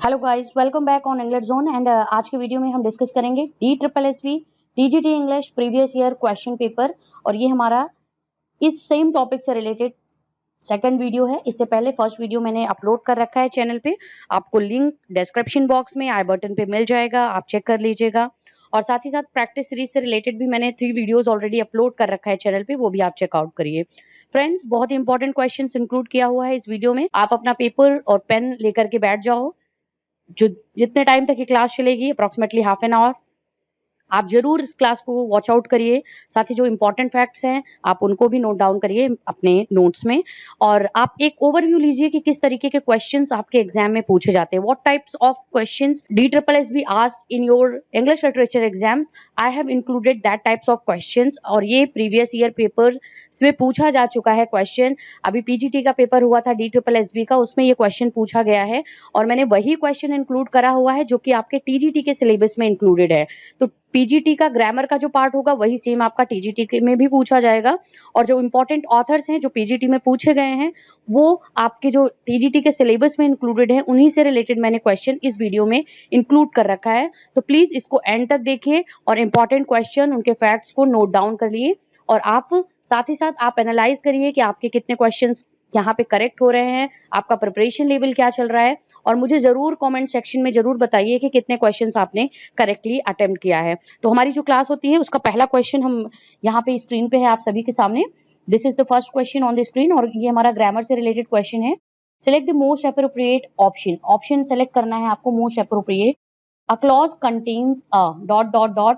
Hello guys, welcome back on English zone and आज के video में हम डिस्कस करेंगे DSSB TGT English previous year question paper. और ये हमारा इस सेम टॉपिक से रिलेटेड सेकंड वीडियो है। इससे पहले फर्स्ट वीडियो मैंने अपलोड कर रखा है चैनल पे, आपको लिंक डिस्क्रिप्शन बॉक्स में आई बटन पे मिल जाएगा, आप चेक कर लीजिएगा। और साथ ही साथ प्रैक्टिस सीरीज से रिलेटेड भी मैंने 3 वीडियोस ऑलरेडी अपलोड कर रखा है चैनल पे, वो भी आप चेकआउट करिए। फ्रेंड्स, बहुत ही इंपॉर्टेंट क्वेश्चंस इंक्लूड किया हुआ है इस वीडियो में। आप अपना पेपर और पेन लेकर के बैठ जाओ। जो जितने टाइम तक ये क्लास चलेगी, अप्रोक्सीमेटली हाफ एन आवर, आप जरूर इस क्लास को वॉच आउट करिए। साथ ही जो इंपॉर्टेंट फैक्ट्स हैं आप उनको भी नोट डाउन करिए अपने नोट्स में। और आप एक ओवरव्यू लीजिए कि किस तरीके के क्वेश्चंस आपके एग्जाम में पूछे जाते हैं। What types of questions DSSB asked in your English literature exams, I have included that types of questions. और ये प्रीवियस ईयर पेपर में पूछा जा चुका है क्वेश्चन। अभी PGT का पेपर हुआ था DSSB का, उसमें ये क्वेश्चन पूछा गया है और मैंने वही क्वेश्चन इंक्लूड करा हुआ है जो कि आपके TGT के सिलेबस में इंक्लूडेड है। तो PGT का ग्रामर का जो पार्ट होगा वही सेम आपका TGT में भी पूछा जाएगा। और जो इंपॉर्टेंट ऑथर्स हैं जो PGT में पूछे गए हैं वो आपके जो TGT के सिलेबस में इंक्लूडेड है, उन्हीं से रिलेटेड मैंने क्वेश्चन इस वीडियो में इंक्लूड कर रखा है। तो प्लीज इसको एंड तक देखिए और इंपॉर्टेंट क्वेश्चन, उनके फैक्ट्स को नोट डाउन कर लिए। और आप साथ ही साथ आप एनालाइज करिए कि आपके कितने क्वेश्चंस यहाँ पे करेक्ट हो रहे हैं, आपका प्रिपरेशन लेवल क्या चल रहा है। और मुझे जरूर कमेंट सेक्शन में जरूर बताइए कि कितने क्वेश्चंस आपने करेक्टली अटेम्प्ट किया है। तो हमारी जो क्लास होती है उसका पहला क्वेश्चन हम यहाँ पे स्क्रीन पे है आप सभी के सामने। This is the first question on the screen और ये हमारा ग्रामर से रिलेटेड क्वेश्चन है। Select the most appropriate option. Option select करना है आपको most appropriate. A clause contains a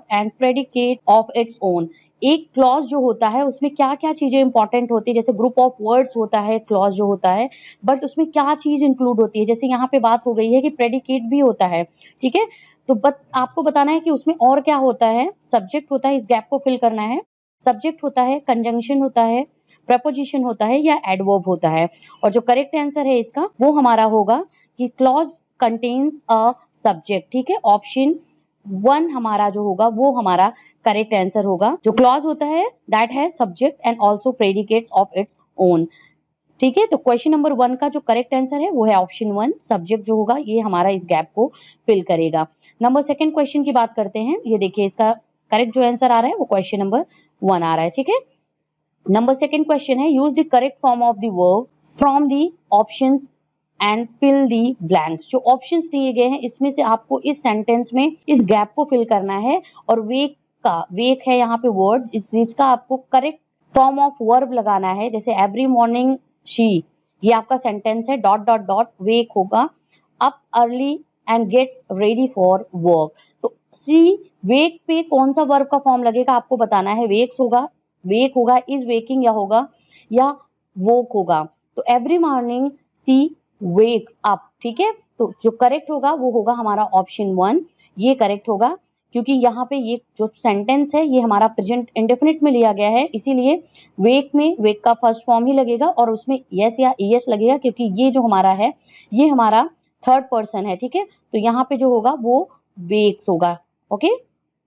and predicate of its own। एक क्लॉज जो होता है उसमें क्या क्या चीजें इंपॉर्टेंट होती है, जैसे ग्रुप ऑफ वर्ड्स होता है क्लॉज जो होता है, बट उसमें क्या चीज इंक्लूड होती है। जैसे यहाँ पे बात हो गई है कि प्रेडिकेट भी होता है, ठीक है। तो आपको बताना है कि उसमें और क्या होता है। सब्जेक्ट होता है, इस गैप को फिल करना है। सब्जेक्ट होता है, कंजंक्शन होता है, प्रपोजिशन होता है या एडवर्ब होता है। और जो करेक्ट आंसर है इसका वो हमारा होगा कि क्लॉज कंटेन्स अ सब्जेक्ट, ठीक है। ऑप्शन 1 हमारा जो होगा वो हमारा करेक्ट आंसर होगा। जो क्लॉज होता है दैट है subject and also predicates of its own, ठीक है। तो क्वेश्चन नंबर 1 का जो करेक्ट आंसर है वो है ऑप्शन 1। सब्जेक्ट जो होगा ये हमारा इस गैप को फिल करेगा। नंबर सेकंड क्वेश्चन की बात करते हैं। ये देखिए इसका करेक्ट जो आंसर आ रहा है वो क्वेश्चन नंबर 1 आ रहा है, ठीक है। नंबर सेकंड क्वेश्चन है use the correct form of the verb from the options and fill the blanks. जो ऑप्शंस दिए गए हैं इसमें से आपको इस सेंटेंस में इस गैप को फिल करना है। और वेक है यहाँ पे वर्ड, इस चीज का आपको करेक्ट फॉर्म ऑफ वर्ब लगाना है। जैसे एवरी मॉर्निंग शी, ये आपका सेंटेंस है, डॉट डॉट डॉट वेक होगा up early and gets ready for work. तो सी वेक पे कौन सा वर्ब का फॉर्म लगेगा आपको बताना है। वेक होगा, इज वेकिंग या वोक होगा। तो एवरी मॉर्निंग सी वेक्स अप, ठीक है। तो जो करेक्ट होगा वो होगा हमारा ऑप्शन 1, ये करेक्ट होगा। क्योंकि यहाँ पे ये जो सेंटेंस है ये हमारा प्रेजेंट इंडेफिनिट में लिया गया है, इसीलिए वेक में वेक का फर्स्ट फॉर्म ही लगेगा और उसमें यस या ईएस लगेगा, क्योंकि ये जो हमारा है ये हमारा थर्ड पर्सन है, ठीक है। तो यहाँ पे जो होगा वो वेक्स होगा। Okay,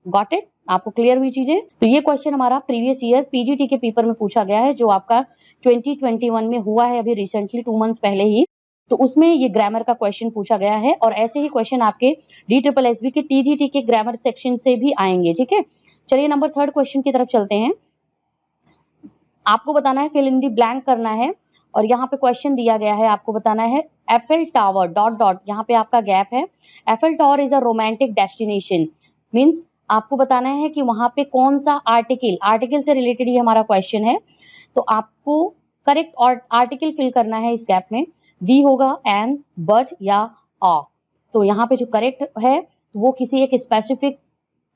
got it? आपको क्लियर हुई चीजें? तो ये क्वेश्चन हमारा प्रीवियस ईयर PGT के पेपर में पूछा गया है, जो आपका 2021 में हुआ है, अभी रिसेंटली 2 मंथ्स पहले ही। तो उसमें ये ग्रामर का क्वेश्चन पूछा गया है और ऐसे ही क्वेश्चन आपके DSSB के TGT के ग्रामर सेक्शन से भी आएंगे, ठीक है। चलिए नंबर थर्ड क्वेश्चन की तरफ चलते हैं। आपको बताना है, फिल इन दी ब्लैंक करना है। और यहाँ पे क्वेश्चन दिया गया है, आपको बताना है एफएल टावर डॉट डॉट, यहाँ पे आपका गैप है। FL tower is a romantic destination, means आपको बताना है कि वहां पे कौन सा आर्टिकल से रिलेटेड ये हमारा क्वेश्चन है। तो आपको करेक्ट आर्टिकल फिल करना है इस गैप में। दी होगा एंड, बट या आ। तो यहाँ पे जो करेक्ट है वो किसी एक स्पेसिफिक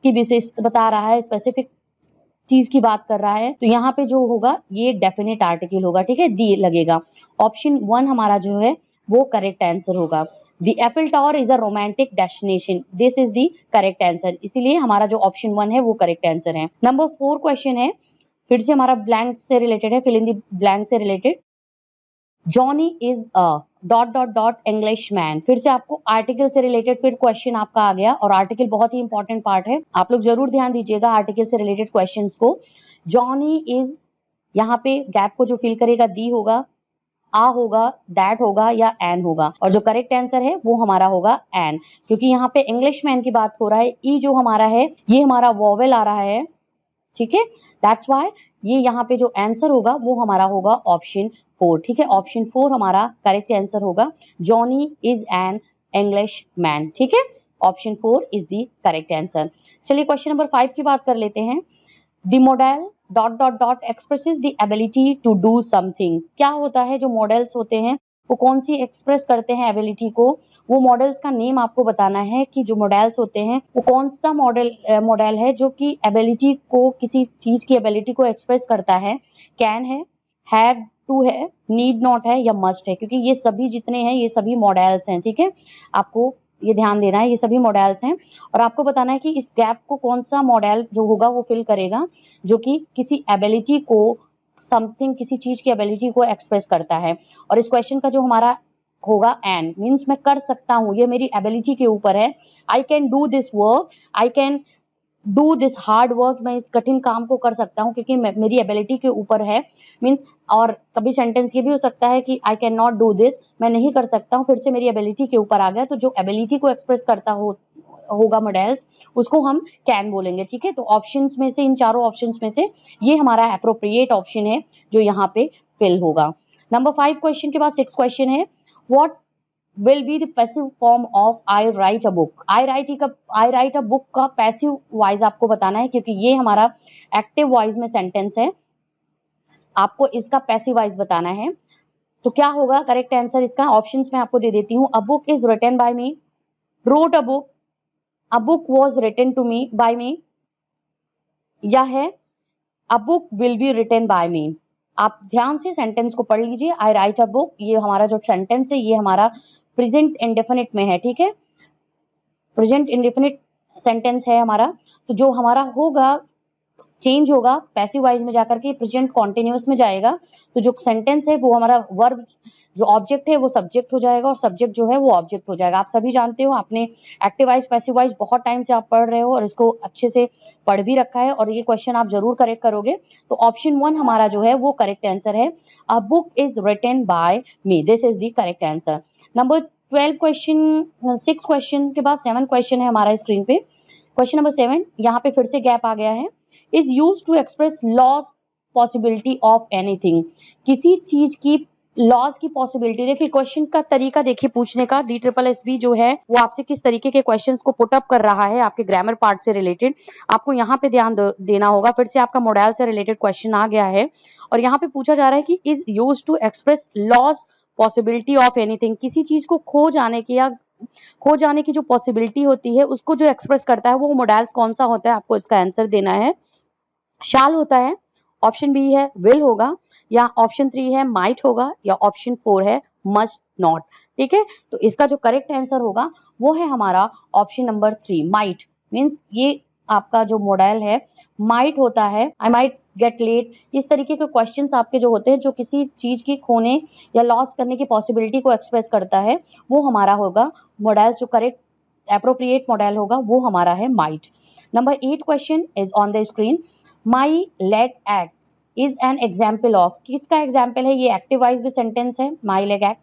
की विशेष बता रहा है, स्पेसिफिक चीज की बात कर रहा है। तो यहाँ पे जो होगा ये डेफिनेट आर्टिकल होगा, ठीक है, दी लगेगा। ऑप्शन 1 हमारा जो है वो करेक्ट आंसर होगा। The Eiffel Tower is a romantic destination. This is the correct answer. इसीलिए हमारा जो ऑप्शन 1 है वो करेक्ट आंसर है। नंबर 4 क्वेश्चन है, फिर से हमारा ब्लैंक से रिलेटेड है, फिल इन दी ब्लैंक से related. Johnny is a dot dot dot English man. फिर से आपको आर्टिकल से रिलेटेड फिर क्वेश्चन आपका आ गया, और आर्टिकल बहुत ही इंपॉर्टेंट पार्ट है, आप लोग जरूर ध्यान दीजिएगा आर्टिकल से रिलेटेड क्वेश्चंस को। जॉनी इज, यहाँ पे गैप को जो फिल करेगा दी होगा, आ होगा, दैट होगा या एन होगा, और जो करेक्ट आंसर है वो हमारा होगा एन, क्योंकि यहाँ पे इंग्लिश मैन की बात हो रहा है। ई जो हमारा है ये हमारा वोवेल आ रहा है, ठीक है, दैट्स वाई ये यहाँ पे जो आंसर होगा वो हमारा होगा ऑप्शन 4, ठीक है, ऑप्शन 4 हमारा करेक्ट आंसर होगा। Johnny is an English man, ठीक है, option 4 is the correct answer. चलिए क्वेश्चन नंबर 5 की बात कर लेते हैं। The modal dot dot dot expresses the ability to do something. क्या होता है, जो मॉडल्स होते हैं वो कौन सी एक्सप्रेस करते हैं एबिलिटी को, वो मॉडल्स का नेम आपको बताना है कि जो मॉडल्स होते हैं वो कौन सा मॉडल है जो कि एबिलिटी को, किसी चीज की एबिलिटी को एक्सप्रेस करता है। कैन है, हैव टू है, नीड नॉट है या मस्ट है, क्योंकि ये सभी जितने हैं ये सभी मॉडल्स हैं, ठीक है, आपको ये ध्यान देना है, ये सभी मॉडल्स हैं और आपको बताना है कि इस गैप को कौन सा मॉडल जो होगा वो फिल करेगा, जो कि किसी एबिलिटी को, समथिंग, किसी चीज की एबिलिटी को एक्सप्रेस करता है। और इस क्वेश्चन का जो हमारा होगा एन मीन्स मैं कर सकता हूं, ये मेरी एबिलिटी के ऊपर है। I can do this work, I can do this hard work, मैं इस कठिन काम को कर सकता हूँ क्योंकि मेरी एबिलिटी के ऊपर है, मीन्स। और कभी सेंटेंस ये भी हो सकता है कि I can not do this, मैं नहीं कर सकता हूँ, फिर से मेरी एबिलिटी के ऊपर आ गया, तो जो एबिलिटी को एक्सप्रेस करता होगा मॉडल्स, उसको हम कैन बोलेंगे, ठीक है। तो ऑप्शंस में से, इन चारों ऑप्शंस में से ये हमारा एप्रोप्रिएट ऑप्शन है जो यहाँ पे फिल होगा। नंबर 5 क्वेश्चन के बाद 6 क्वेश्चन है, what will be the passive form of I write a book। I write a book का पैसिव वॉइस आपको बताना है, क्योंकि ये हमारा एक्टिव वॉइस में सेंटेंस है, आपको इसका पैसिव वॉइस बताना है। तो क्या होगा करेक्ट आंसर इसका, ऑप्शंस में आपको दे देती हूँ। A book is written by me, wrote a book was written to me by me, या है a book will be written by me. आप ध्यान से सेंटेंस को पढ़ लीजिए। आई राइट अ बुक, ये हमारा जो सेंटेंस है ये हमारा प्रेजेंट इंडेफिनिट में है, ठीक है, प्रेजेंट इंडेफिनिट सेंटेंस है हमारा। तो जो हमारा होगा चेंज होगा पैसिव वॉइस में जाकर के प्रेजेंट कॉन्टिन्यूअस में जाएगा, तो जो सेंटेंस है वो हमारा वर्ब, जो ऑब्जेक्ट है वो सब्जेक्ट हो जाएगा और सब्जेक्ट जो है वो ऑब्जेक्ट हो जाएगा। आप सभी जानते हो, आपने एक्टिव वॉइस पैसिव वॉइस बहुत टाइम से आप पढ़ रहे हो और इसको अच्छे से पढ़ भी रखा है और ये क्वेश्चन आप जरूर करेक्ट करोगे। तो ऑप्शन 1 हमारा जो है वो करेक्ट आंसर है, a book is written by me, this is the correct answer. Number 12 question, 6 question के बाद 7 क्वेश्चन है हमारा स्क्रीन पे। क्वेश्चन नंबर 7, यहाँ पे फिर से गैप आ गया है, is use to express loss possibility of anything. किसी चीज की लॉस की पॉसिबिलिटी, देखिए क्वेश्चन का तरीका देखिए पूछने का, DSSB जो है वो आपसे किस तरीके के क्वेश्चंस को पुट अप कर रहा है आपके ग्रामर पार्ट से रिलेटेड, आपको यहाँ पे ध्यान देना होगा। फिर से आपका मॉडल से रिलेटेड क्वेश्चन आ गया है और यहाँ पे पूछा जा रहा है कि is use to express loss possibility of anything. किसी चीज को खो जाने की या खो जाने की जो पॉसिबिलिटी होती है उसको जो एक्सप्रेस करता है वो मॉडल्स कौन सा होता है, आपको इसका आंसर देना है। शाल होता है, ऑप्शन बी है विल होगा, या ऑप्शन 3 है माइट होगा, या ऑप्शन 4 है मस्ट नॉट, ठीक है। तो इसका जो करेक्ट आंसर होगा वो है हमारा ऑप्शन नंबर 3 माइट, मीन्स ये आपका जो मॉडल है माइट होता है, आई माइट गेट लेट, इस तरीके के क्वेश्चंस आपके जो होते हैं जो किसी चीज की खोने या लॉस करने की पॉसिबिलिटी को एक्सप्रेस करता है, वो हमारा होगा मॉडल, जो करेक्ट एप्रोप्रिएट मॉडल होगा वो हमारा है might. Number 8 question is on the screen, my leg act is an example of, किसका एग्जाम्पल है, ये एक्टिव वाइज में सेंटेंस है माई लेग एक्ट,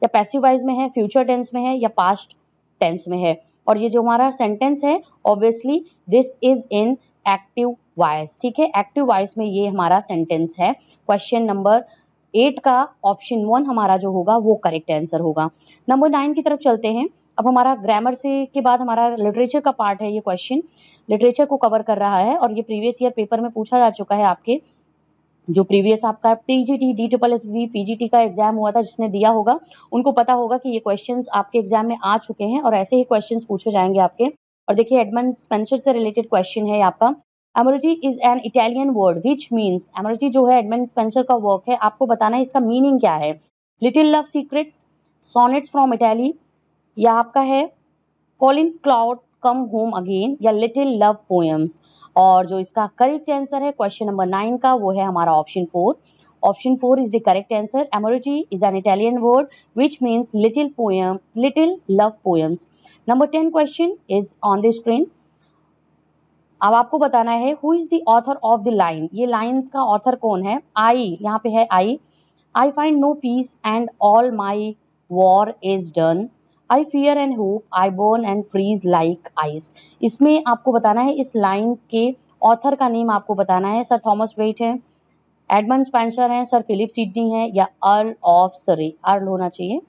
या पैसिव वाइज में है, फ्यूचर टेंस में है, या पास्ट टेंस में है। और ये जो हमारा सेंटेंस है obviously this is in active voice, ठीक है, एक्टिव वॉइस में ये हमारा सेंटेंस है। क्वेश्चन नंबर 8 का ऑप्शन 1 हमारा जो होगा वो करेक्ट आंसर होगा। नंबर 9 की तरफ चलते हैं। अब हमारा ग्रामर से के बाद हमारा लिटरेचर का पार्ट है, ये क्वेश्चन लिटरेचर को कवर कर रहा है और ये प्रीवियस ईयर पेपर में पूछा जा चुका है। आपके जो प्रीवियस आपका PGT DSSB PGT का एग्जाम हुआ था, जिसने दिया होगा उनको पता होगा कि ये क्वेश्चंस आपके एग्जाम में आ चुके हैं और ऐसे ही क्वेश्चंस पूछे जाएंगे आपके। और देखिए एडमंड स्पेंसर से रिलेटेड क्वेश्चन है आपका, emology is an Italian word which means, emology जो है एडमंड स्पेंसर का वर्क है, आपको बताना है इसका मीनिंग क्या है। Little love secrets, sonnets from Italy, या आपका है calling cloud come home again, या लिटिल लव पोएम्स। और जो इसका करेक्ट आंसर है क्वेश्चन नंबर 9 का वो है हमारा option 4, option 4 is the correct answer. Emology is an Italian word which means little poem, little love poems. Number 10 question is on the screen. अब आपको बताना है who is the author of the line, ये lines का author कौन है। आई, यहाँ पे है आई, I find no peace and all my war is done. I fear and hope, I burn and freeze like ice. इसमें आपको बताना है, इस लाइन के ऑथर का नेम आपको बताना है। सर थॉमस वेट है, एडमंड स्पेंसर है, सर फिलिप सिडनी है, या अर्ल ऑफ सरे। अर्ल होना चाहिए,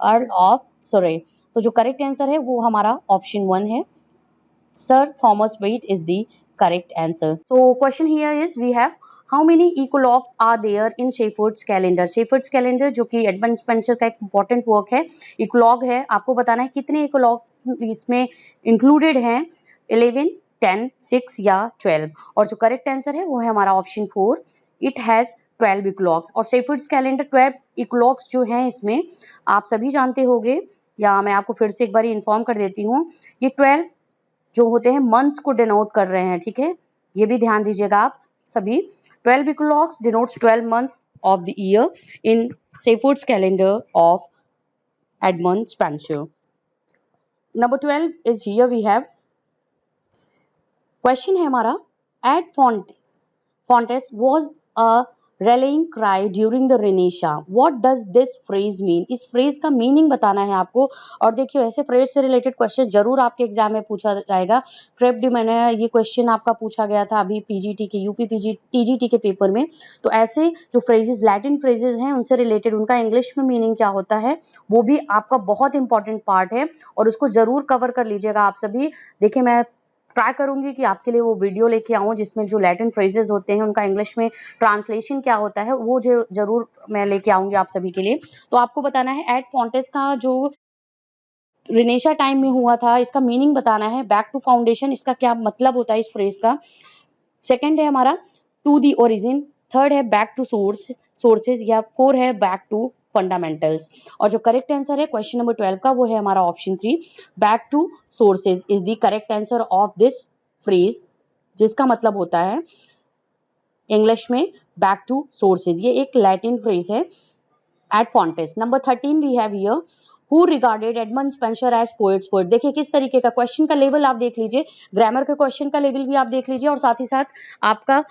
अर्ल ऑफ सरे। तो जो करेक्ट आंसर है वो हमारा ऑप्शन 1 है, sir Thomas Wyatt is the correct answer. So question here is we have how many eclogues are there in Shepherd's Calendar. Shepherd's Calendar जो कि एडमंड स्पेंसर का एक इंपॉर्टेंट वर्क है, इकोलॉग है, आपको बताना है कितने इकोलॉग्स इसमें इंक्लूडेड हैं, 11, 10, 6 या 12। और जो करेक्ट आंसर है वो है हमारा ऑप्शन 4, इट हैज 12 इकोलॉग्स। और शेफर्ड्स कैलेंडर 12 इकोलॉग्स जो हैं इसमें आप सभी जानते होंगे, या मैं आपको फिर से एक बार इन्फॉर्म कर देती हूँ, ये 12 जो होते हैं मंथ्स को डिनोट कर रहे हैं, ठीक है, ये भी ध्यान दीजिएगा आप सभी। 12 eclogues denotes 12 months of the year in Shepherd's Calendar of Edmund Spenser. Number 12 is here we have, question है हमारा, एट Fontes was a rallying cry during the Renaissance. What does this phrase mean? इस phrase का meaning बताना है आपको। और देखिए ऐसे फ्रेज से रिलेटेड क्वेश्चन जरूर आपके एग्जाम में पूछा जाएगा। क्रेप डी मैंने ये क्वेश्चन आपका पूछा गया था अभी पीजीटी के, यूपी टीजीटी के पेपर में। तो ऐसे जो फ्रेजेस, लैटिन फ्रेजेस हैं, उनसे रिलेटेड उनका इंग्लिश में मीनिंग क्या होता है, वो भी आपका बहुत इंपॉर्टेंट पार्ट है और उसको जरूर कवर कर लीजिएगा आप सभी। देखिए मैं ट्राई करूंगी कि आपके लिए वो वीडियो लेके आऊं जिसमें जो लैटिन फ्रेजेस होते हैं उनका इंग्लिश में ट्रांसलेशन क्या होता है, वो जो जरूर मैं लेके आऊंगी आप सभी के लिए। तो आपको बताना है एट फॉन्टेस का जो रिनेशा टाइम में हुआ था, इसका मीनिंग बताना है। बैक टू फाउंडेशन, इसका क्या मतलब होता है इस फ्रेज का। सेकंड है हमारा टू दी ओरिजिन, थर्ड है बैक टू सोर्सेज, या 4 है बैक टू फंडामेंटल्स। और जो करेक्ट आंसर है क्वेश्चन नंबर 12 का वो है हमारा option 3, back to sources is the correct answer of this phrase, जिसका मतलब होता है इंग्लिश में बैक टू सोर्सेज। ये एक लैटिन फ्रेज है एट फॉन्टेस। Number 13 we have here, who regarded Edmund Spenser as poets poet. देखिए किस तरीके का क्वेश्चन का लेवल आप देख लीजिए, ग्रामर के क्वेश्चन का लेवल भी आप देख लीजिए और साथ ही साथ आपका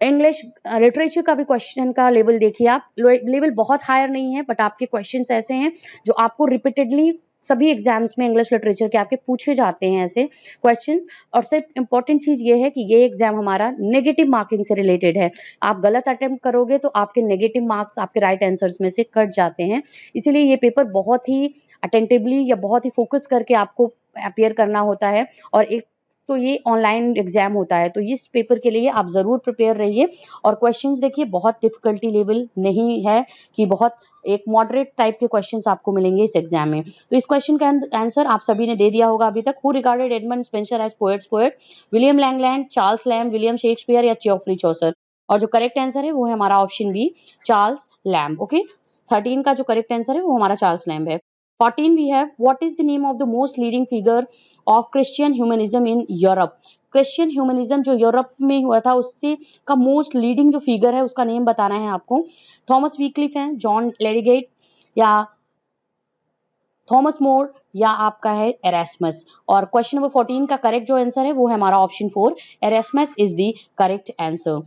इंग्लिश लिटरेचर का भी क्वेश्चन का लेवल देखिए आप। लेवल बहुत हायर नहीं है बट आपके क्वेश्चंस ऐसे हैं जो आपको रिपीटेडली सभी एग्जाम्स में इंग्लिश लिटरेचर के आपके पूछे जाते हैं ऐसे क्वेश्चंस। और सिर्फ इंपॉर्टेंट चीज ये है कि ये एग्जाम हमारा नेगेटिव मार्किंग से रिलेटेड है। आप गलत अटेम्प्ट करोगे तो आपके नेगेटिव मार्क्स आपके राइट आंसर्स में से कट जाते हैं। इसीलिए ये पेपर बहुत ही अटेंटिवली या बहुत ही फोकस करके आपको अपियर करना होता है। और एक तो ये ऑनलाइन एग्जाम होता है, तो इस पेपर के लिए आप जरूर प्रिपेयर रहिए। और क्वेश्चंस देखिए बहुत डिफिकल्टी लेवल नहीं है कि बहुत एक मॉडरेट टाइप के क्वेश्चंस आपको मिलेंगे इस एग्जाम में। तो इस क्वेश्चन का आंसर आप सभी ने दे दिया होगा अभी तक। Who regarded Edmund Spenser as poets poet, William Langland, Charles Lamb, William Shakespeare या जियोफ्री चौसर। और जो करेक्ट आंसर है वो है हमारा option B, Charles Lamb. Okay, 13 का जो करेक्ट आंसर है वो हमारा चार्ल्स लैम्ब है। 14 we have, what is the name of the most leading figure of Christian humanism in Europe? Christian humanism जो यूरोप में हुआ था उससे का मोस्ट लीडिंग जो फिगर है उसका नेम बताना है आपको। थॉमस वीक्लिफ है, जॉन लेडीगेट या थॉमस मोर या आपका है एरास्मस। और क्वेश्चन नंबर 14 का करेक्ट जो आंसर है वो है हमारा option 4, Erasmus is the correct answer.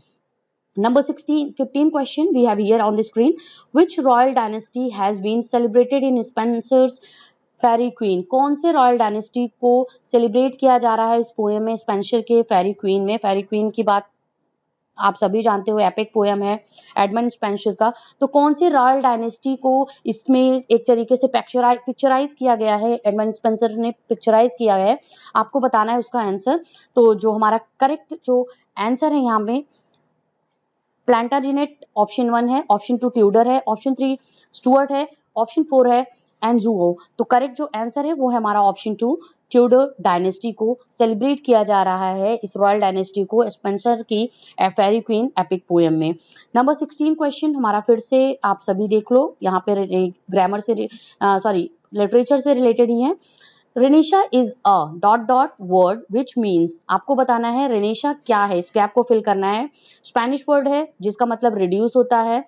Number 15 question we have here on the screen. Which royal dynasty has been celebrated in Spenser's Fairy Queen? कौन से रॉयल डायनेस्टी को सेलिब्रेट किया जा रहा है इस पोएम में, स्पेंसर के फेरी क्वीन में। फेरी क्वीन की बात आप सभी जानते हो, एपिक पोएम है एडमंड स्पेंसर का। तो कौन सी रॉयल डायनेस्टी को इसमें एक तरीके से पिक्चराइज किया गया है, एडमंड स्पेंसर ने पिक्चराइज किया है, आपको बताना है उसका आंसर। तो जो हमारा करेक्ट जो आंसर है यहाँ पे प्लांटाजिनेट ऑप्शन 1 है, ऑप्शन 2 ट्यूडर है, ऑप्शन 3 स्टुअर्ट है, ऑप्शन 4 है एंजुओ। तो करेक्ट जो आंसर है वो है हमारा ऑप्शन 2, ट्यूडर डायनेस्टी को सेलिब्रेट किया जा रहा है, इस रॉयल डायनेस्टी को स्पेंसर की फेरी क्वीन एपिक पोएम में। नंबर 16 क्वेश्चन हमारा फिर से आप सभी देख लो, यहाँ पे ग्रामर से लिटरेचर से रिलेटेड ही है। रेनिशा is a dot dot word which means, आपको बताना है रेनिशा क्या है, इस पे आपको फिल करना है। स्पेनिश वर्ड है जिसका मतलब रिड्यूस होता है,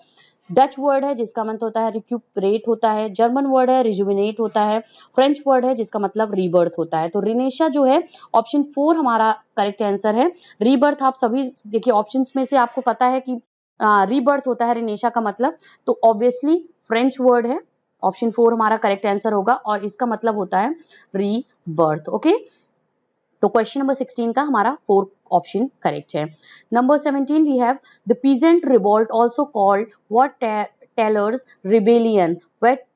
डच वर्ड है जिसका मतलब होता है रिक्यूपरेट होता है, जर्मन वर्ड है रिजुविनेट होता है, फ्रेंच वर्ड है जिसका मतलब रीबर्थ होता है। तो रेनिशा जो है ऑप्शन 4 हमारा करेक्ट आंसर है। रीबर्थ आप सभी देखिए ऑप्शंस में से आपको पता है कि रीबर्थ होता है रेनेशा का मतलब, तो ऑब्वियसली फ्रेंच वर्ड है, ऑप्शन 4 हमारा करेक्ट आंसर होगा और इसका मतलब होता है रीबर्थ। ओके, तो क्वेश्चन नंबर 16 का हमारा 4 ऑप्शन करेक्ट है। Number 17 we have the peasant revolt also called Wat Tyler's rebellion,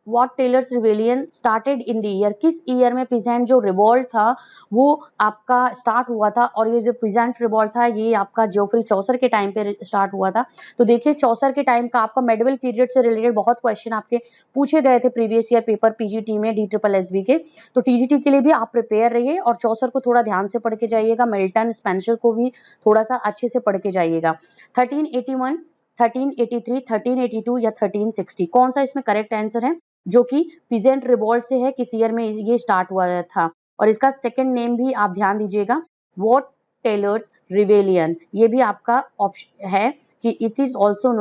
Wat Tyler's rebellion started in the year, किस ईयर में पीजेंट जो रिवोल्ट था वो आपका स्टार्ट हुआ था, और ये जो पीजेंट रिवोल्ट था ये आपका जोफ्री चौसर के टाइम पे स्टार्ट हुआ था। तो देखिए चौसर के टाइम का आपका मेडिवल पीरियड से रिलेटेड बहुत क्वेश्चन आपके पूछे गए थे प्रीवियस ईयर पेपर पीजीटी में DSSB के, तो टीजीटी के लिए भी आप प्रिपेयर रहिए और चौसर को थोड़ा ध्यान से पढ़ के जाइएगा, मिल्टन स्पेंसर को भी थोड़ा सा अच्छे से पढ़ के जाइएगा। 1381, 1383, 1382 या 1360 कौन सा इसमें करेक्ट आंसर है, जो कि पीजेंट रिवोल्ट से है, किस ईयर में ये स्टार्ट हुआ था, और इसका सेकंड नेम भी आप ध्यान दीजिएगा, व्हाट टेलर्स रिवेलियन, ये भी आपका ऑप्शन है कि इट इज ऑल्सो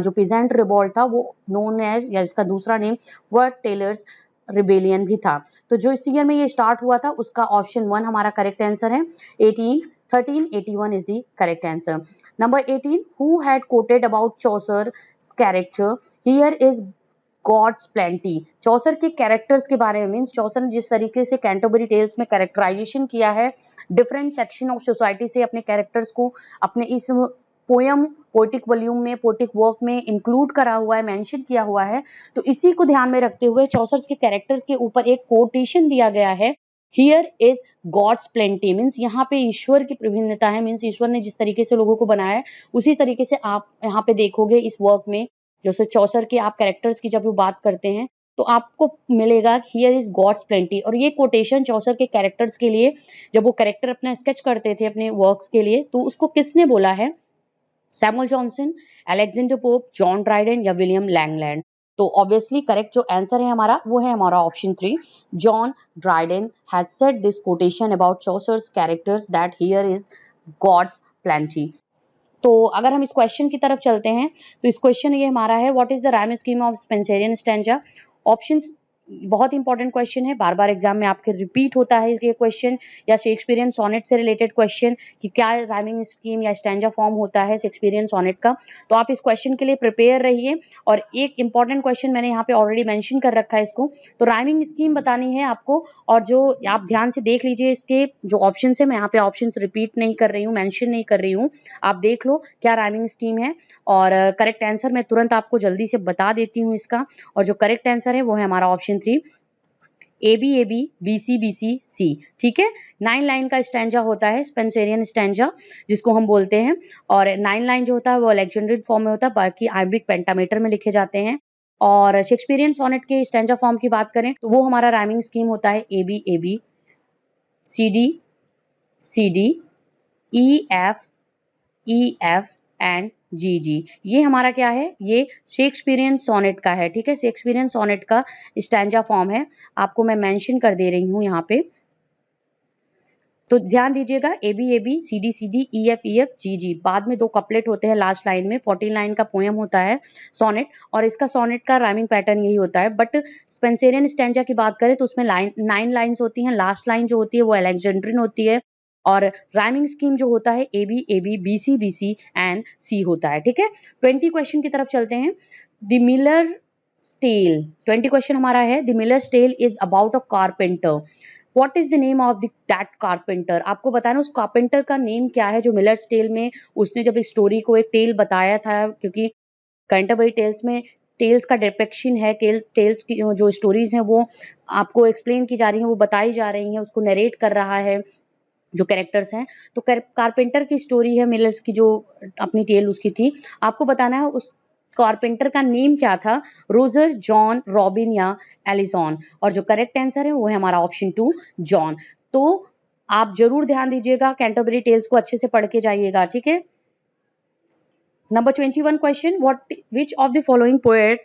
जो पीजेंट रिवोल्ट था वो नोन एज, या इसका दूसरा नेम व्हाट टेलर्स रिबेलियन भी था। तो जो इस ईयर में ये स्टार्ट हुआ था उसका ऑप्शन 1 हमारा करेक्ट आंसर है, 1381 is the correct answer. Number 18 who had quoted about Chaucer's character here is God's plenty, Chaucer के कैरेक्टर्स के बारे में, मीन्स चौसर ने जिस तरीके से कैंटरबरी टेल्स में कैरेक्टराइजेशन किया है डिफरेंट सेक्शन ऑफ सोसाइटी से अपने कैरेक्टर्स को अपने इस पोयम पोएटिक वॉल्यूम में पोएटिक वर्क में इंक्लूड करा हुआ है, मेंशन किया हुआ है, तो इसी को ध्यान में रखते हुए चौसर के कैरेक्टर्स के ऊपर एक कोटेशन दिया गया है, here is God's plenty, means यहाँ पे ईश्वर की विभिन्नता है, मीन्स ईश्वर ने जिस तरीके से लोगों को बनाया है उसी तरीके से आप यहाँ पे देखोगे इस वर्क में, जैसे चौसर के आप कैरेक्टर्स की जब बात करते हैं तो आपको मिलेगा हियर इज गॉड्स प्लेंटी, और ये कोटेशन चौसर के कैरेक्टर्स के लिए जब वो कैरेक्टर अपना स्केच करते थे अपने वर्क्स के लिए, तो उसको किसने बोला है, Samuel Johnson, Alexander Pope, John Dryden या विलियम लैंगलैंड। तो ऑब्वियसली करेक्ट जो आंसर है हमारा वो है हमारा option 3, John Dryden had said this quotation about Chaucer's characters that here is God's plenty. तो अगर हम इस क्वेश्चन की तरफ चलते हैं तो इस क्वेश्चन ये हमारा है, what is the rhyme scheme of Spenserian stanza. Options बहुत इंपॉर्टेंट क्वेश्चन है, बार बार एग्जाम में आपके रिपीट होता है ये क्वेश्चन, या शेक्सपियरियन सोनेट से रिलेटेड क्वेश्चन कि क्या राइमिंग स्कीम या स्टैंजा फॉर्म होता है शेक्सपियरियन सोनेट का। तो आप इस क्वेश्चन के लिए प्रिपेयर रहिए, और एक इंपॉर्टेंट क्वेश्चन मैंने यहाँ पे ऑलरेडी मेंशन कर रखा है इसको, तो राइमिंग स्कीम बतानी है आपको, और जो आप ध्यान से देख लीजिए इसके जो ऑप्शन है, मैं यहाँ पे ऑप्शन रिपीट नहीं कर रही हूँ, मेंशन नहीं कर रही हूँ, आप देख लो क्या राइमिंग स्कीम है, और करेक्ट आंसर मैं तुरंत आपको जल्दी से बता देती हूँ इसका, और जो करेक्ट आंसर है वो है हमारा option 3, AB AB BC BC C। ठीक है, 9 लाइन का स्टैंजा होता है स्पेंसरियन स्टैंजा जिसको हम बोलते हैं, और 9 लाइन जो होता है वो अलेक्जेंड्रियन फॉर्म में होता है, बाकी आइम्बिक पेंटामीटर में लिखे जाते हैं। और शेक्सपियरियन सोनेट के स्टैंजा फॉर्म की बात करें तो वो हमारा राइमिंग स्कीम होता है AB AB CD CD EF EF and G, ये हमारा क्या है, ये शेक्सपियरियन सोनेट का है। ठीक है, शेक्सपियरियन सोनेट का स्टैंजा फॉर्म है, आपको मैं मेंशन कर दे रही हूँ यहाँ पे, तो ध्यान दीजिएगा AB AB CD CD EF EF जी, बाद में 2 कपलेट होते हैं लास्ट लाइन में, 14 लाइन का पोएम होता है सोनेट, और इसका सोनेट का राइमिंग पैटर्न यही होता है। बट स्पेंसरियन स्टैंजा की बात करें तो उसमें 9 लाइन्स होती हैं, लास्ट लाइन जो होती है वो अलेक्जेंड्रियन होती है, और राइमिंग स्कीम जो होता है AB AB BC BC and C होता है। ठीक है, 20 क्वेश्चन की तरफ चलते हैं। द मिलर स्टेल, 20 क्वेश्चन हमारा है, the miller tale is about a carpenter, what is the name of that carpenter, आपको बताना उस कारपेंटर का नेम क्या है जो मिलर स्टेल में उसने जब एक स्टोरी को एक टेल बताया था, क्योंकि कैंटरबरी टेल्स में टेल्स का डिपिक्शन है, टेल्स की जो स्टोरीज हैं वो आपको एक्सप्लेन की जा रही हैं, वो बताई जा रही हैं, उसको नरेट कर रहा है जो कैरेक्टर्स हैं, तो कारपेंटर की स्टोरी है, मिलर्स की जो अपनी टेल उसकी थी, आपको बताना है उस कारपेंटर का नेम क्या था, रोजर, जॉन, रॉबिन या एलिसॉन, और जो करेक्ट आंसर है वो है हमारा ऑप्शन 2 जॉन। तो आप जरूर ध्यान दीजिएगा, कैंटरबरी टेल्स को अच्छे से पढ़ के जाइएगा। ठीक है, number 21 question, what which of the following poet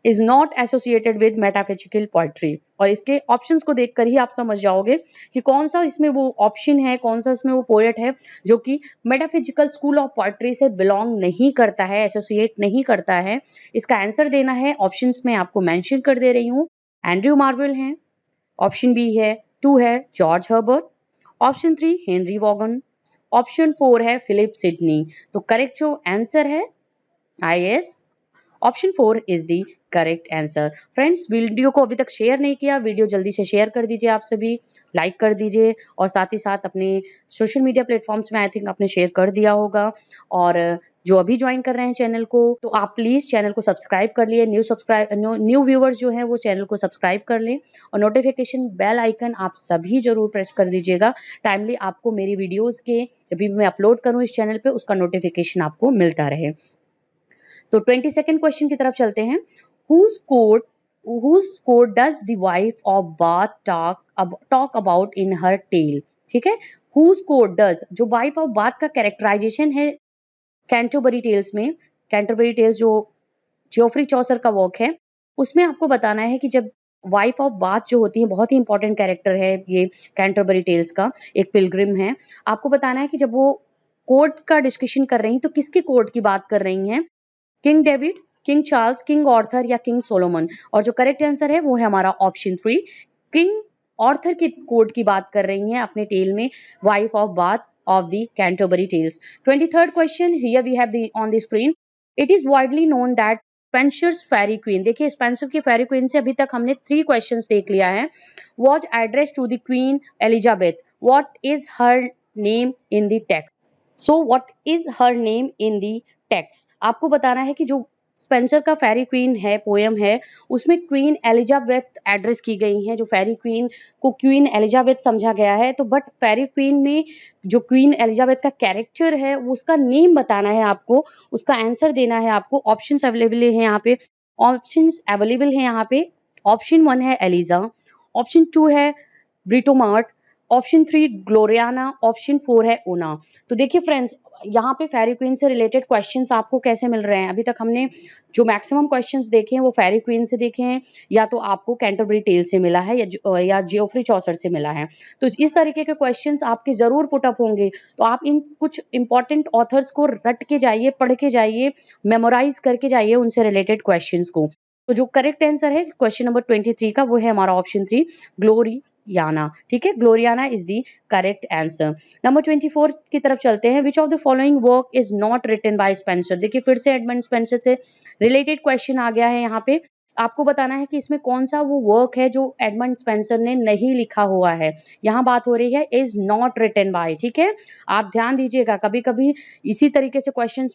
is not associated with metaphysical poetry, और इसके ऑप्शंस को देखकर ही आप समझ जाओगे कि कौन सा इसमें वो ऑप्शन है, कौन सा इसमें वो पोएट है जो कि मेटाफिजिकल स्कूल ऑफ पोएट्री से बिलोंग नहीं करता है, एसोसिएट नहीं करता है। इसका आंसर देना है, ऑप्शंस में आपको मेंशन कर दे रही हूँ, एंड्रयू मार्वेल है, ऑप्शन बी है 2 है George Herbert, option 3 Henry Vaughan, option 4 है फिलिप सिडनी। तो करेक्ट जो आंसर है IAS, option 4 is the correct answer. Friends, video को अभी तक शेयर नहीं किया, वीडियो जल्दी से शेयर कर दीजिए, आप सभी लाइक कर दीजिए और साथ ही साथ अपने सोशल मीडिया प्लेटफॉर्म्स में आई थिंक आपने शेयर कर दिया होगा। और जो अभी ज्वाइन कर रहे हैं चैनल को, तो आप प्लीज चैनल को सब्सक्राइब कर लिए। न्यू व्यूवर्स जो हैं वो चैनल को सब्सक्राइब कर लें और नोटिफिकेशन बेल आइकन आप सभी जरूर प्रेस कर दीजिएगा। टाइमली आपको मेरी वीडियोज के जब भी मैं अपलोड करूँ इस चैनल पे उसका नोटिफिकेशन आपको मिलता रहे। तो 22nd क्वेश्चन की तरफ चलते हैं। whose court does the wife of Bath talk about in her tale? ठीक है, whose court does, जो वाइफ ऑफ बाथ का कैरेक्टराइजेशन है कैंटरबरी टेल्स में, कैंटरबरी टेल्स जो जियोफ्री चौसर का वर्क है, उसमें आपको बताना है कि जब वाइफ ऑफ बाथ जो होती है, बहुत ही इंपॉर्टेंट कैरेक्टर है ये कैंटरबरी टेल्स का, एक पिलग्रिम है। आपको बताना है कि जब वो कोर्ट का डिस्कशन कर रही हैं तो किसकी कोर्ट की बात कर रही हैं, King David, King Charles, King Arthur या किंग सोलोमन। और जो करेक्ट आंसर है वो है हमारा ऑप्शन 3, किंग ऑर्थर की कोर्ट की बात कर रही हैं अपने टेल में, wife of Bath of the Canterbury Tales. 23rd question, here we have on the screen. It is widely known that Spenser's Faerie Queene, देखिए स्पेंसर की फेरी क्वीन से अभी तक हमने 3 क्वेश्चंस देख लिया है। Was address to the queen Elizabeth, what is her name in the text. So what is her name in the text, आपको बताना है कि जो स्पेंसर का फेरी क्वीन है पोयम है, उसमें क्वीन एलिजाबेथ एड्रेस की गई हैं। जो फेरी क्वीन को क्वीन एलिजाबेथ समझा गया है, तो बट फेरी क्वीन में जो क्वीन एलिजाबेथ का कैरेक्टर है वो उसका नेम बताना है आपको, उसका आंसर देना है आपको। ऑप्शंस अवेलेबल है यहाँ पे, ऑप्शन 1 है एलिजा, ऑप्शन 2 है ब्रिटोमार्ट, ऑप्शन 3 ग्लोरियाना, ऑप्शन 4 है ओना। तो देखिए फ्रेंड्स, यहाँ पे फेरी क्वीन से रिलेटेड क्वेश्चंस आपको कैसे मिल रहे हैं, अभी तक हमने जो मैक्सिमम क्वेश्चंस देखे हैं वो फेरी क्वीन से देखे हैं, या तो आपको कैंटरबरी टेल से मिला है या जियोफ्री चौसर से मिला है। तो इस तरीके के क्वेश्चंस आपके जरूर पुटअप होंगे, तो आप इन कुछ इंपॉर्टेंट ऑथर्स को रट के जाइए, पढ़ के जाइए, मेमोराइज करके जाइए उनसे रिलेटेड क्वेश्चन को। तो जो करेक्ट आंसर है क्वेश्चन नंबर 23 का वो है हमारा ऑप्शन 3 ग्लोरियाना। ठीक है, Gloriana is the correct answer. Number 24 की तरफ चलते हैं। Which of the following work is not written by Spenser, देखिए फिर से एडमंड स्पेंसर से रिलेटेड क्वेश्चन आ गया है। यहाँ पे आपको बताना है कि इसमें कौन सा वो वर्क है जो एडमंड स्पेंसर ने नहीं लिखा हुआ है। यहाँ बात हो रही है इज नॉट रिटन बाय। ठीक है, आप ध्यान दीजिएगा, कभी कभी इसी तरीके से क्वेश्चन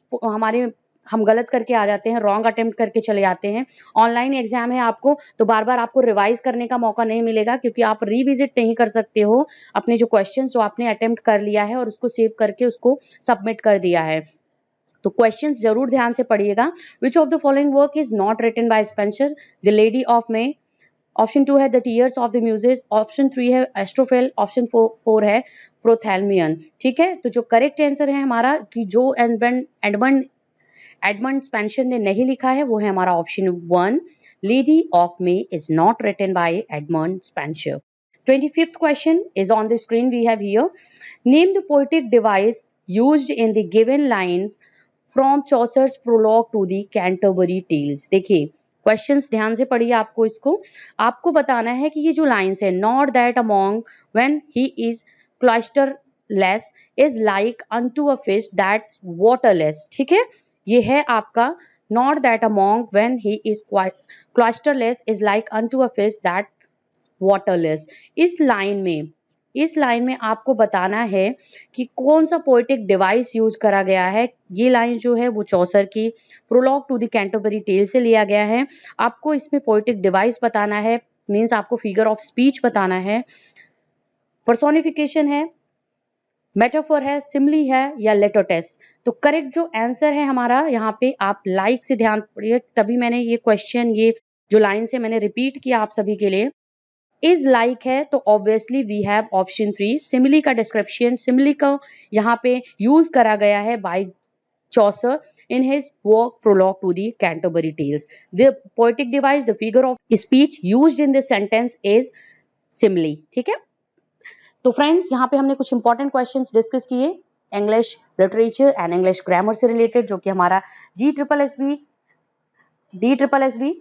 हम गलत करके आ जाते हैं, रॉन्ग अटेम्प्ट करके चले आते हैं। ऑनलाइन एग्जाम है आपको, तो बार बार आपको रिवाइज करने का मौका नहीं मिलेगा, क्योंकि आप रिविजिट नहीं कर सकते हो अपने जो क्वेश्चंस जो आपने अटेम्प्ट कर लिया है और उसको सेव करके उसको सबमिट कर दिया है। तो क्वेश्चंस जरूर ध्यान से पढ़िएगा। Which of the following work is not written by Spenser, the Lady of May, option 2 है the Tears of the Muses, option 3 है एस्ट्रोफेल, ऑप्शन 4 है प्रोथैल्मियन। ठीक है, तो जो करेक्ट आंसर है हमारा कि जो एडमंड स्पेंसर ने नहीं लिखा है वो है हमारा option 1, Lady of May is not written by Edmund Spenser. 25th question is on the screen we have here. Name the poetic device used in the given line from Chaucer's prologue to the Canterbury Tales. देखिए questions ध्यान से पढ़िए, आपको इसको आपको बताना है कि ये जो लाइन्स है, not that among when he is cloisterless is like unto a fish that's waterless. ठीक है, ये है आपका not that among when he is cloisterless is like unto a fish that waterless. इस लाइन में आपको बताना है कि कौन सा पोएटिक डिवाइस यूज करा गया है। ये लाइन जो है वो चौसर की prologue to the Canterbury tale से लिया गया है। आपको इसमें पोएटिक डिवाइस बताना है, मींस आपको फिगर ऑफ स्पीच बताना है, पर्सोनिफिकेशन है, मेटाफोर है, सिमली है या लेटोटेस। तो करेक्ट जो आंसर है हमारा यहाँ पे, आप लाइक से ध्यान पढ़िए, तभी मैंने ये क्वेश्चन, ये जो लाइन से मैंने रिपीट किया आप सभी के लिए। इज लाइक है तो obviously we have option 3, simile का डिस्क्रिप्शन, सिमिली का यहाँ पे यूज करा गया है by Chaucer in his work prologue to the Canterbury Tales. The poetic device, the figure of speech used in this sentence is simile. ठीक है, तो फ्रेंड्स यहाँ पे हमने कुछ इंपॉर्टेंट क्वेश्चंस डिस्कस किए English literature and English grammar से related, जो कि हमारा DSSB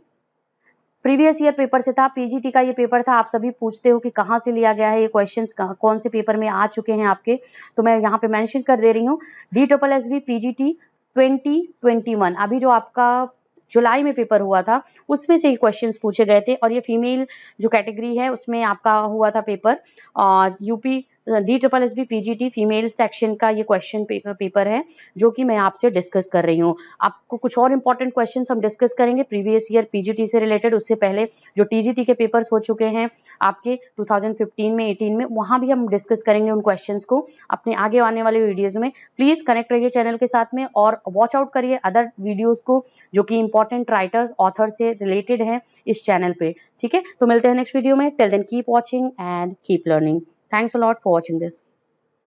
प्रीवियस ईयर पेपर से था, पीजीटी का ये पेपर था। आप सभी पूछते हो कि कहाँ से लिया गया है ये क्वेश्चंस, कौन से पेपर में आ चुके हैं आपके, तो मैं यहाँ पे मेंशन कर दे रही हूँ। DSSB पीजीटी 2021 अभी जो आपका जुलाई में पेपर हुआ था उसमें से ही क्वेश्चंस पूछे गए थे, और ये फीमेल जो कैटेगरी है उसमें आपका हुआ था पेपर, और UP DSSB PGT female section का ये क्वेश्चन पेपर है जो कि मैं आपसे डिस्कस कर रही हूँ। आपको कुछ और इंपॉर्टेंट क्वेश्चंस हम डिस्कस करेंगे प्रीवियस ईयर पीजीटी से रिलेटेड। उससे पहले जो टीजीटी के पेपर्स हो चुके हैं आपके 2015 में 18 में, वहां भी हम डिस्कस करेंगे उन क्वेश्चंस को अपने आगे आने वाले वीडियोज में। प्लीज कनेक्ट रहिए चैनल के साथ में और वॉच आउट करिए अदर वीडियोज को जो कि इंपॉर्टेंट राइटर्स ऑथर से रिलेटेड है इस चैनल पे। ठीक है, तो मिलते हैं नेक्स्ट वीडियो में। Till then keep watching and keep learning. Thanks a lot for watching this.